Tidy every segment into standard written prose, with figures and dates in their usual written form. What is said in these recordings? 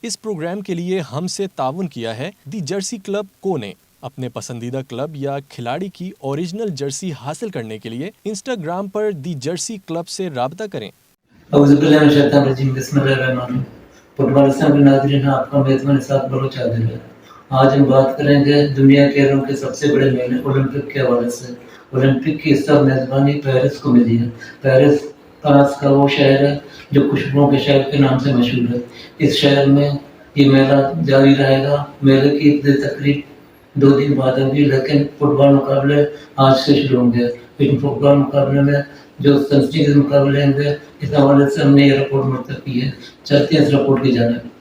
اس programme کے لیے ہم سے تعاون کیا ہے دی جرسی کلب کو نے۔ اپنے پسندیدہ کلب یا کھلاڑی کی اوریجنل جرسی حاصل کرنے کے لیے انسٹاگرام پر دی جرسی کلب سے رابطہ کریں۔ اعوذ باللہ من الشیطان الرجیم، بسم اللہ الرحمن الرحیم۔ فٹبال اسلام کے ناظرین، آپ کا میزبان اسحاق بلوچ حاضر ہے۔ آج ہم بات کریں گے دنیا کے کھیلوں کے سب سے بڑے میلے اولمپک کے حوالے سے۔ اولمپک کی اس سال میزبانی پیرس کو ملی ہے۔ پیرس فرانس کا وہ شہر ہے جو خوشبوؤں کے شہر کے نام سے مشہور ہے۔ اس شہر میں یہ میلہ جاری رہے گا۔ میلے کی ابتدائی تقریب 2 دن بعد ہوگی، لیکن فٹ بال مقابلے آج سے شروع ہوں گے۔ لیکن فٹ بال مقابلے میں جو سنسنی کے مقابلے ہوں گے، اس حوالے سے ہم نے یہ رپورٹ مرتب کی ہے۔ چلتے ہیں اس رپورٹ کی جانب۔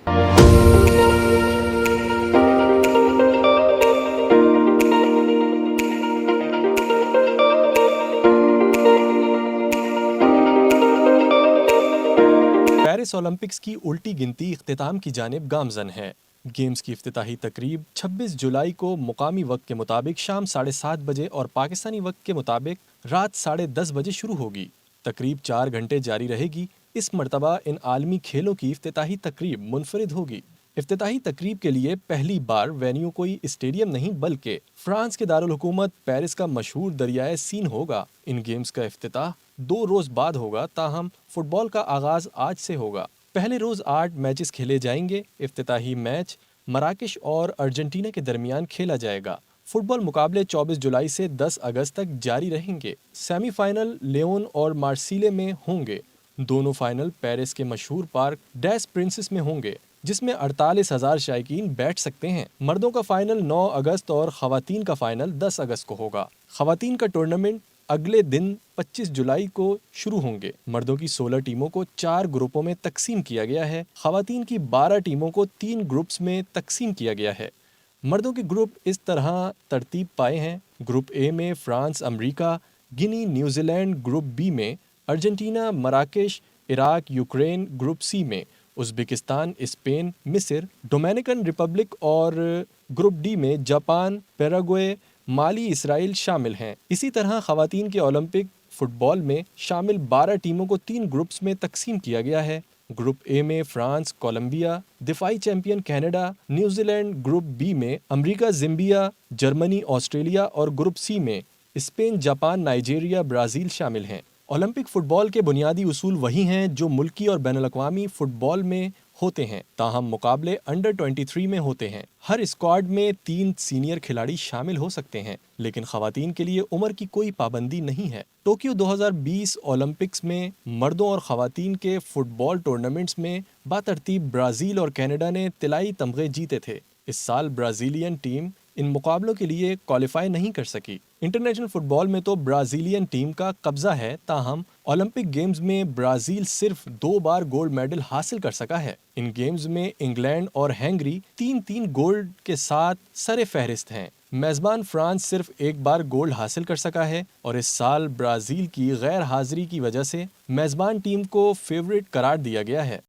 پیرس اولمپکس کی الٹی گنتی اختتام کی جانب گامزن ہے۔ گیمز کی افتتاحی تقریب 26 جولائی کو مقامی وقت کے مطابق شام 7:30 بجے اور پاکستانی وقت کے مطابق رات 10:30 بجے شروع ہوگی۔ تقریب 4 گھنٹے جاری رہے گی۔ اس مرتبہ ان عالمی کھیلوں کی افتتاحی تقریب منفرد ہوگی۔ افتتاحی تقریب کے لیے پہلی بار وینیو کوئی اسٹیڈیم نہیں بلکہ فرانس کے دارالحکومت پیرس کا مشہور دریائے سین ہوگا۔ ان گیمز کا افتتاح 2 روز بعد ہوگا، تاہم فٹ بال کا آغاز آج سے ہوگا۔ پہلے روز 8 میچز کھیلے جائیں گے۔ افتتاحی میچ مراکش اور ارجنٹینا کے درمیان کھیلا جائے گا۔ فٹ بال مقابلے 24 جولائی سے 10 اگست تک جاری رہیں گے۔ سیمی فائنل لیون اور مارسیلے میں ہوں گے۔ دونوں فائنل پیرس کے مشہور پارک ڈیس پرنسس میں ہوں گے، جس میں 48,000 شائقین بیٹھ سکتے ہیں۔ مردوں کا فائنل 9 اگست اور خواتین کا فائنل 10 اگست کو ہوگا۔ خواتین کا ٹورنامنٹ اگلے دن 25 جولائی کو شروع ہوں گے۔ مردوں کی 16 ٹیموں کو 4 گروپوں میں تقسیم کیا گیا ہے۔ خواتین کی 12 ٹیموں کو 3 گروپس میں تقسیم کیا گیا ہے۔ مردوں کے گروپ اس طرح ترتیب پائے ہیں: گروپ اے میں فرانس، امریکہ، گنی، نیوزی لینڈ، گروپ بی میں ارجنٹینا، مراکش، عراق، یوکرین، گروپ سی میں ازبکستان، اسپین، مصر، ڈومینیکن ریپبلک اور گروپ ڈی میں جاپان، پیراگوئے، مالی، اسرائیل شامل ہیں۔ اسی طرح خواتین کے اولمپک فٹ بال میں شامل 12 ٹیموں کو 3 گروپس میں تقسیم کیا گیا ہے۔ گروپ اے میں فرانس، کولمبیا، دفاعی champion Canada, New Zealand, group B میں امریکہ، زمبیا، جرمنی، آسٹریلیا اور گروپ سی میں اسپین، جاپان، نائجیریا، برازیل شامل ہیں۔ اولمپک فٹ بال کے بنیادی اصول وہی ہیں جو ملکی اور بین الاقوامی فٹ بال میں ہوتے ہیں، تاہم مقابلے انڈر 23 میں ہوتے ہیں۔ ہر اسکواڈ میں 3 سینئر کھلاڑی شامل ہو سکتے ہیں، لیکن خواتین کے لیے عمر کی کوئی پابندی نہیں ہے۔ ٹوکیو 2020 اولمپکس میں مردوں اور خواتین کے فٹ بال ٹورنامنٹس میں باترتیب برازیل اور کینیڈا نے طلائی تمغے جیتے تھے۔ اس سال برازیلین ٹیم ان مقابلوں کے لیے کوالیفائی نہیں کر سکی۔ انٹرنیشنل فٹ بال میں تو برازیلین ٹیم کا قبضہ ہے، تاہم اولمپک گیمز میں برازیل صرف 2 بار گولڈ میڈل حاصل کر سکا ہے۔ ان گیمز میں انگلینڈ اور ہنگری 3 گولڈ کے ساتھ سر فہرست ہیں۔ میزبان فرانس صرف 1 بار گولڈ حاصل کر سکا ہے، اور اس سال برازیل کی غیر حاضری کی وجہ سے میزبان ٹیم کو فیورٹ قرار دیا گیا ہے۔